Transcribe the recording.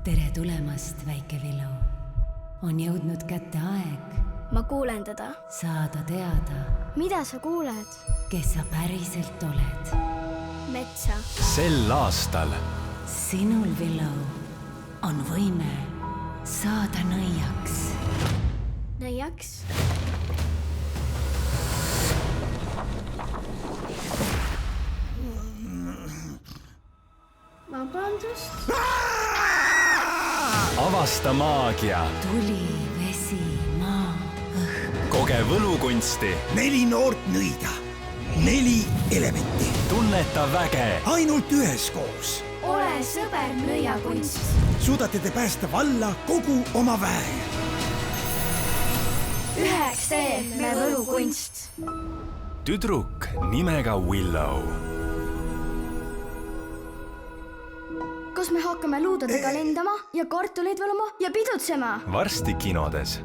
tere tulemast, väike Villu. On jõudnud kätte aeg Ma kuulen teda. saada teada, Mida sa kuuled? kes sa päriselt oled. Metsa. Sel aastal Sinul, Villu, on võime saada nõiaks. Nõiaks. Vabandust. avasta maagia, Tuli, vesi, maa, õhk. koge võlukunsti, 4 noort nõida, 4 elementi, tunneta väge. ainult üheskoos Ole sõber, nõiakunst. suudate te päästa valla kogu oma väe. Üheks teeb me võlukunst. tüdruk nimega Willow. Kas me hakkame luudadega lendama ja kartuleid valuma ja pidutsema? varsti kinodes